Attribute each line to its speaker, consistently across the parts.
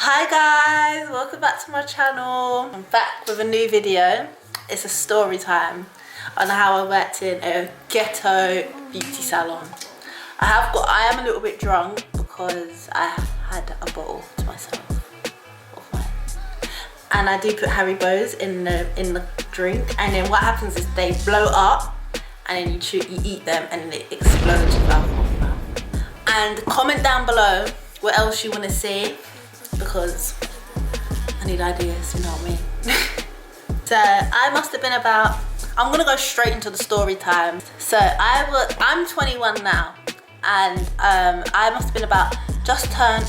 Speaker 1: Hi guys, welcome back to my channel. I'm back with a new video. It's a story time on how I worked in a ghetto beauty salon. I am a little bit drunk because I had a bottle to myself of wine. And I do put Haribos in the drink, and then what happens is they blow up and then you eat them and then it explodes with alcohol. And comment down below what else you want to see, because I need ideas, you know what I mean? So I must have been about, I'm gonna go straight into the story time. So I'm 21 now, and I must have been about just turned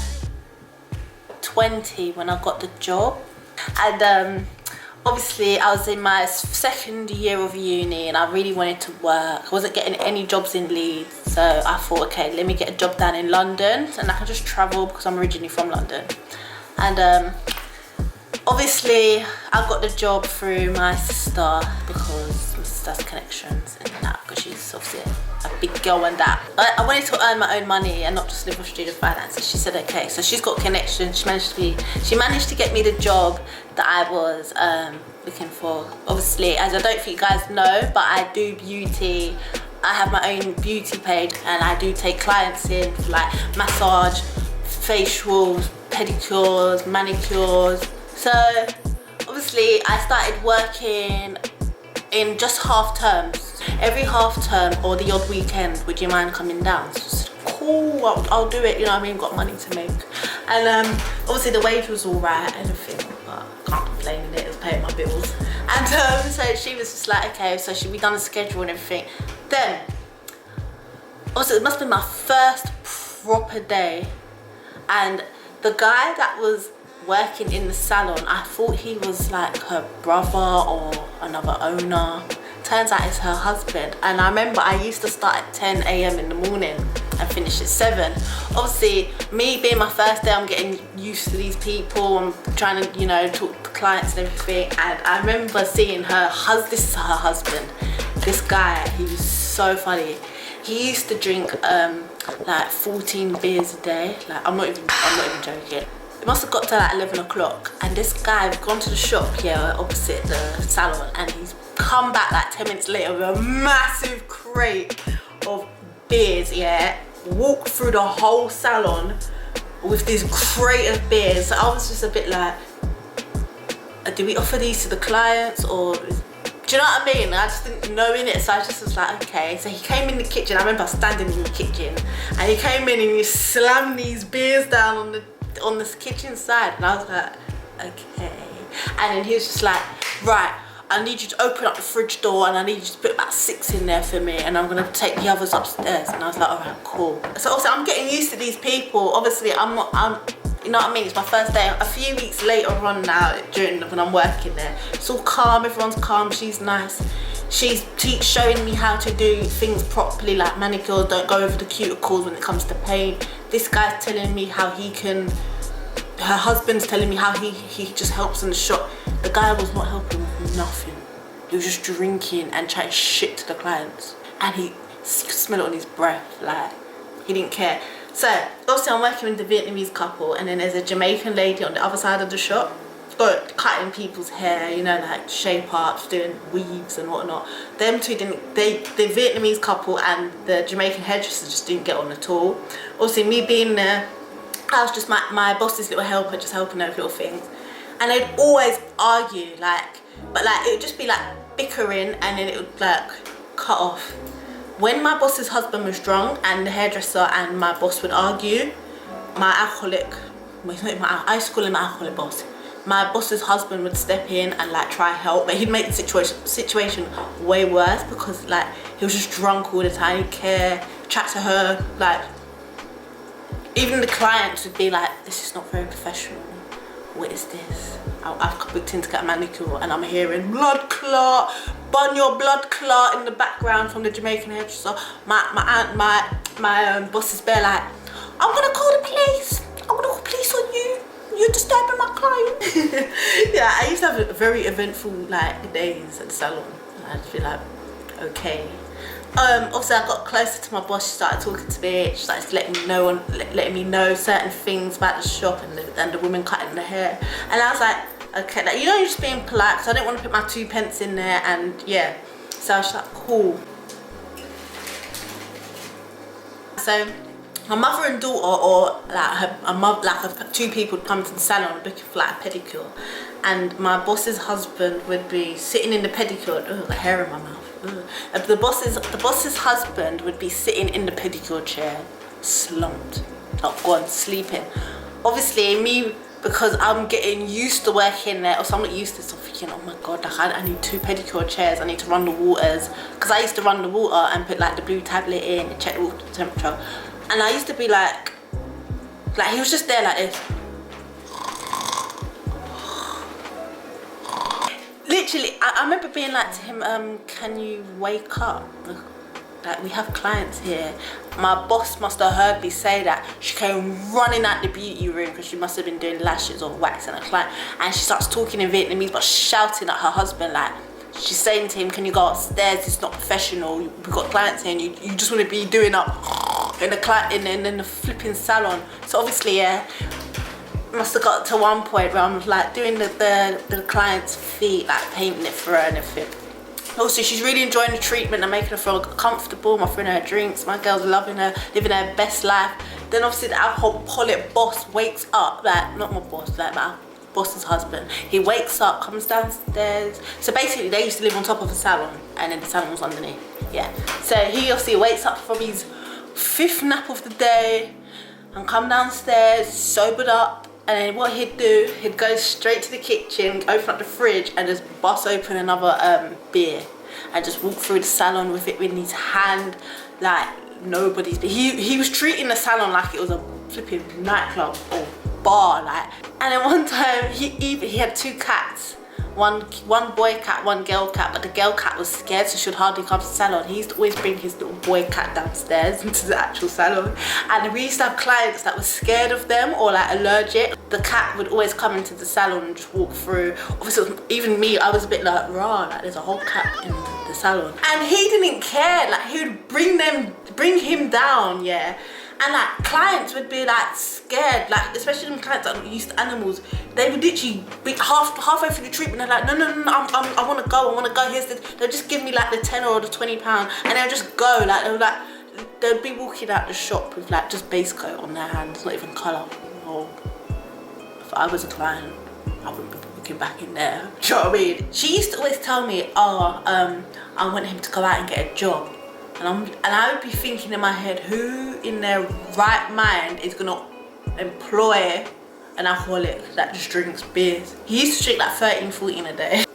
Speaker 1: 20 when I got the job. And obviously I was in my second year of uni and I really wanted to work. I wasn't getting any jobs in Leeds, so I thought, okay, let me get a job down in London and I can just travel because I'm originally from London. And obviously I got the job through my sister because my sister has connections and that, because she's obviously a big girl and that. I wanted to earn my own money and not just live off student finances. She said okay, so she's got connections. She managed to get me the job that I was looking for. Obviously, as I don't think you guys know, but I do beauty. I have my own beauty page and I do take clients in for like massage, facials, pedicures, manicures. So obviously I started working in just half terms. Every half term or the odd weekend, would you mind coming down? So just, cool, I'll do it, you know what I mean, got money to make. And obviously the wage was all right and everything, but I can't complain in it, it was paying my bills. And so she was just like, okay, so we done a schedule and everything. Then, also it must be my first proper day, and the guy that was working in the salon, I thought he was like her brother or another owner. Turns out it's her husband. And I remember I used to start at 10 AM in the morning and finish at 7. Obviously, me being my first day, I'm getting used to these people. I'm trying to, you know, talk to clients and everything. And I remember seeing this is her husband. This guy, he was so funny. He used to drink like 14 beers a day. Like, I'm not even joking. It must have got to like 11 o'clock, and this guy had gone to the shop here opposite the salon, and he's come back like 10 minutes later with a massive crate of beers, yeah, walked through the whole salon with this crate of beers. So I was just a bit like, do we offer these to the clients, or do you know what I mean? I just didn't know in it, so I just was like, okay. So he came in the kitchen. I remember standing in the kitchen, and he came in and he slammed these beers down on the kitchen side, and I was like, okay. And then he was just like, right, I need you to open up the fridge door and I need you to put about 6 in there for me, and I'm gonna take the others upstairs. And I was like, all right, cool. So also I'm getting used to these people. Obviously you know what I mean, it's my first day. A few weeks later on now, when I'm working there, it's all calm, everyone's calm, she's nice. She's showing me how to do things properly, like manicures, don't go over the cuticles when it comes to paint. This guy's telling me how her husband's telling me how he just helps in the shop. The guy was not helping with nothing. He was just drinking and chatting shit to the clients. And he could smell it on his breath, like, he didn't care. So, also I'm working with the Vietnamese couple, and then there's a Jamaican lady on the other side of the shop. Cutting people's hair, you know, like shape ups, doing weaves and whatnot. Them two the Vietnamese couple and the Jamaican hairdresser just didn't get on at all. Also, me being there, I was just my boss's little helper, just helping her with little things. And they'd always argue, but it would just be like bickering, and then it would like cut off. When my boss's husband was drunk and the hairdresser and my boss would argue, I used to call him my alcoholic boss. My boss's husband would step in and like try help, but he'd make the situation way worse, because like he was just drunk all the time. He'd care, chat to her, like even the clients would be like, this is not very professional. What is this? I've booked in to get a manicure and I'm hearing blood clot, bun your blood clot in the background from the Jamaican hairdresser. My boss is bare like, I'm gonna call the police. I'm gonna call police on you. You're disturbing my client. Yeah, I used to have very eventful like days at the salon. I'd be like, okay. Obviously I got closer to my boss. She started talking to me. She started letting me know certain things about the shop and the woman cutting the hair. And I was like, okay, like, you know, you're just being polite, because I didn't want to put my 2p in there, and yeah. So I was like, cool. So my mother and daughter, or like two people would come to the salon looking for like a pedicure, and my boss's husband would be sitting in the pedicure. Oh, the hair in my mouth. The boss's husband would be sitting in the pedicure chair, slumped, not gone, sleeping. Obviously, me, because I'm getting used to working there, or so I'm not used to, so I'm thinking, oh my god, like I need 2 pedicure chairs. I need to run the waters, because I used to run the water and put like the blue tablet in and check the water temperature. And I used to be like he was just there like this. Literally, I remember being like to him, can you wake up? Like, we have clients here. My boss must have heard me say that. She came running out the beauty room, because she must have been doing lashes or waxing a client. And she starts talking in Vietnamese, but shouting at her husband, like, she's saying to him, can you go upstairs? It's not professional. We've got clients here, and you just want to be doing up in the flipping salon. So obviously, yeah, must have got to one point where I'm like doing the client's feet, like painting it for her and everything. Also, she's really enjoying the treatment and making her feel comfortable. I'm offering her drinks. My girl's loving her, living her best life. Then obviously the alcoholic boss wakes up, like, not my boss, like my boss's husband. He wakes up, comes downstairs. So basically they used to live on top of a salon, and then the salon was underneath. Yeah. So he obviously wakes up from his 5th nap of the day and come downstairs, sobered up. And then what he'd do, he'd go straight to the kitchen, open up the fridge, and just bust open another beer, and just walk through the salon with it in his hand, like nobody's. He was treating the salon like it was a flipping nightclub or bar, like. And then one time he had 2 cats. One boy cat, one girl cat, but the girl cat was scared, so she would hardly come to the salon. He used to always bring his little boy cat downstairs into the actual salon. And we used to have clients that were scared of them or like allergic. The cat would always come into the salon and just walk through. Obviously, even me, I was a bit like, rah, like there's a whole cat in the salon. And he didn't care, like he would bring him down, yeah. And like clients would be like scared, like especially them clients that are used to animals. They would literally be halfway through the treatment. They're like, no, I want to go. Here's the. They'll just give me like the £10 or the £20, and they'll just go. Like they'll be walking out the shop with like just base coat on their hands, not even colour. Or if I was a client, I wouldn't be walking back in there. Do you know what I mean? She used to always tell me, I want him to go out and get a job. And I would be thinking in my head, who in their right mind is gonna employ an alcoholic that just drinks beers? He used to drink like 13, 14 a day.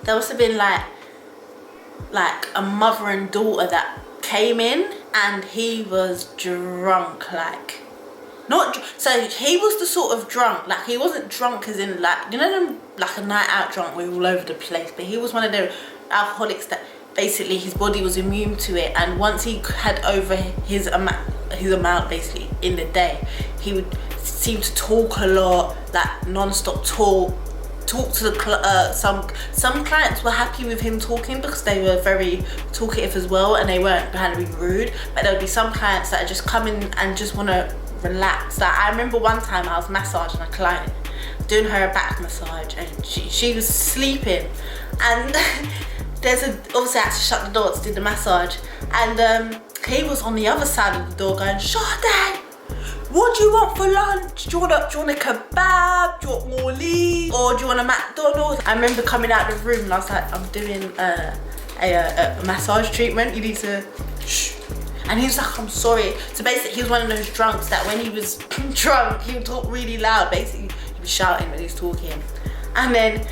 Speaker 1: There must have been like a mother and daughter that came in, and he was drunk, like so he was the sort of drunk, like he wasn't drunk as in like, you know them, like a night out drunk where you're all over the place, but he was one of the alcoholics that basically his body was immune to it, and once he had over his amount basically in the day, he would seem to talk a lot, like non-stop talk to the some clients were happy with him talking because they were very talkative as well, and they weren't trying to be rude. But there would be some clients that just come in and just want to relax. Like I remember one time I was massaging a client, doing her a back massage, and she was sleeping, and obviously I had to shut the door to do the massage, and he was on the other side of the door going, Sadee, what do you want for lunch? Do you want a kebab? Do you want more leaves? Or do you want a McDonald's? I remember coming out of the room and I was like, I'm doing a massage treatment. You need to shh. And he was like, I'm sorry. So basically he was one of those drunks that when he was drunk, he would talk really loud. Basically he was shouting when he was talking. And then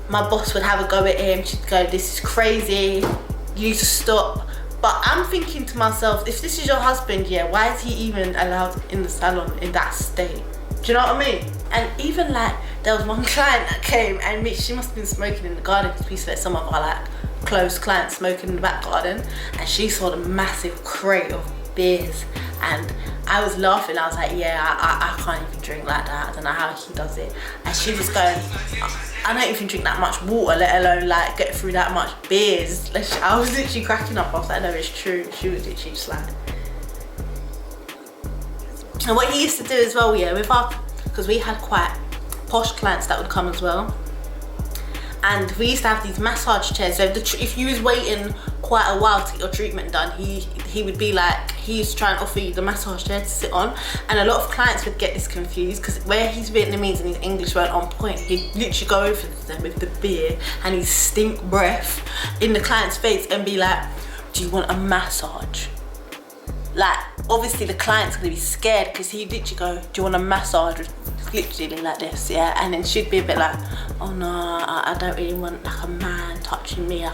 Speaker 1: my boss would have a go at him. She'd go, this is crazy. You need to stop. But I'm thinking to myself, if this is your husband, yeah, why is he even allowed in the salon in that state? Do you know what I mean? And even like, there was one client that came, and she must have been smoking in the garden because we used to let some of our like close clients smoking in the back garden, and she saw the massive crate of beers, and I was laughing. I was like, yeah, I can't even drink like that. I don't know how he does it. And she was going, I don't even drink that much water, let alone like get through that much beers. I was literally cracking up. I was like, no, it's true. She was literally just like. And what he used to do as well, yeah, with our, because we had quite posh clients that would come as well. And we used to have these massage chairs. So if you was waiting quite a while to get your treatment done, he would be like, he used to try and offer you the massage chair to sit on. And a lot of clients would get this confused because where he's Vietnamese and his English weren't on point, he'd literally go over to them with the beer and his stink breath in the client's face and be like, do you want a massage? Like, obviously the client's gonna be scared because he'd literally go, do you want a massage? Literally like this, yeah, and then she'd be a bit like, oh no, I don't really want like a man touching me.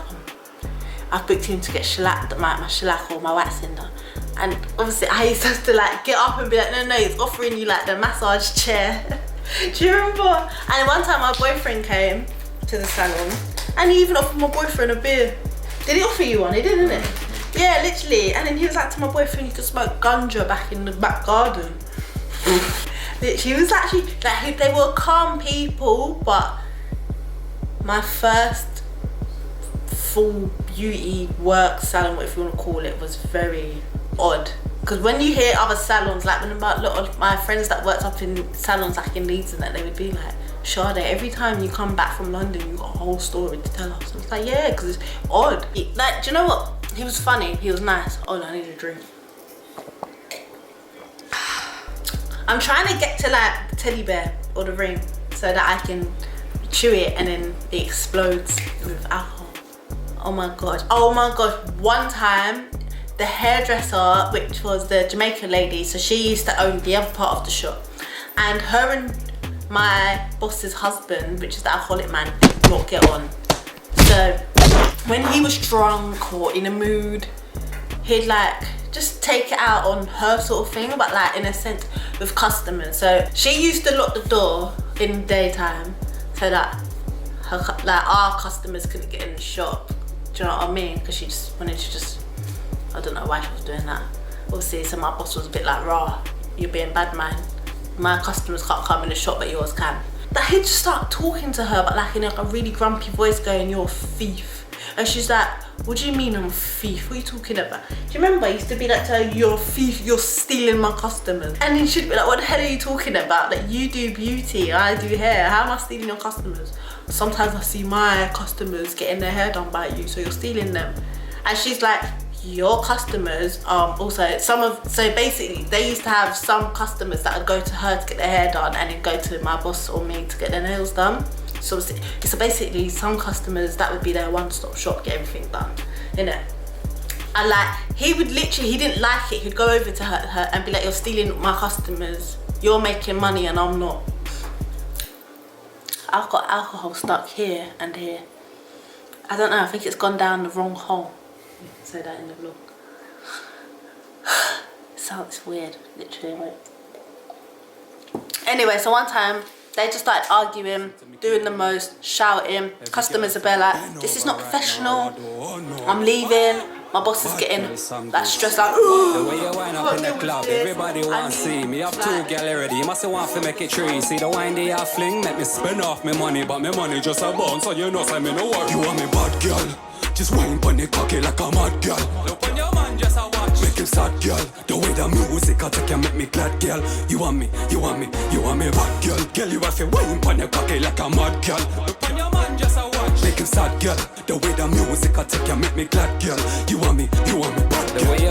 Speaker 1: I've booked him to get shellacked, my shellac or my waxing done. And obviously I used to have to like get up and be like, no, it's offering you like the massage chair. Do you remember? And one time my boyfriend came to the salon and he even offered my boyfriend a beer. Did he offer you one? He did, didn't he? Yeah, literally. And then he was like to my boyfriend, you could smoke ganja back in the back garden. She was actually like, they were calm people, but my first full beauty work salon, whatever you want to call it, was very odd. Because when you hear other salons, like when a lot of my friends that worked up in salons like in Leeds and that, they would be like, Sade, every time you come back from London, you got a whole story to tell us. And it's like, yeah, because it's odd. Like, do you know what? He was funny, he was nice. Oh, I need a drink. I'm trying to get to like the teddy bear or the ring so that I can chew it and then it explodes with alcohol. Oh my gosh. One time the hairdresser, which was the Jamaican lady, so she used to own the other part of the shop, and her and my boss's husband, which is the alcoholic man, did not get on. So when he was drunk or in a mood, he'd like just take it out on her sort of thing, but like in a sense with customers. So she used to lock the door in the daytime so that our customers couldn't get in the shop. Do you know what I mean? Because she just wanted to just, I don't know why she was doing that. Obviously, so my boss was a bit like, rah, you're being bad man. My customers can't come in the shop, but yours can. That he'd just start talking to her, but like in a really grumpy voice going, you're a thief. And she's like, what do you mean I'm a thief? What are you talking about? Do you remember I used to be like to her, you're a thief, you're stealing my customers. And then she'd be like, what the hell are you talking about? Like, you do beauty, I do hair. How am I stealing your customers? Sometimes I see my customers getting their hair done by you, so you're stealing them. And she's like, your customers also so basically they used to have some customers that would go to her to get their hair done and then go to my boss or me to get their nails done. So basically some customers that would be their one-stop shop, get everything done, you know. And like he didn't like it, he'd go over to her and be like, you're stealing my customers, you're making money and I'm not. I've got alcohol stuck here and here. I don't know, I think it's gone down the wrong hole. Say that in the vlog. Sounds weird, literally, wait. Anyway, so one time they just started arguing, doing the most, shouting. Customers are bare like, this is not professional, I'm leaving. My boss is getting like stressed out.
Speaker 2: The way you wind up in the club, everybody want to see me. Have two gal already, you must want to make it three. See the wine they are fling, make me spend off my money, but my money just a bounce, so you know say me no worry. You want me bad girl, just wine pon the cocky like a mad girl. Look on your man just a watch, make him sad girl. The way the music I take you make me glad girl. You want me bad girl. Girl you have to wine pon the cocky like a mad girl. Look on your man just a watch, make him sad girl. The way the music I take you make me glad girl. You want me bad girl.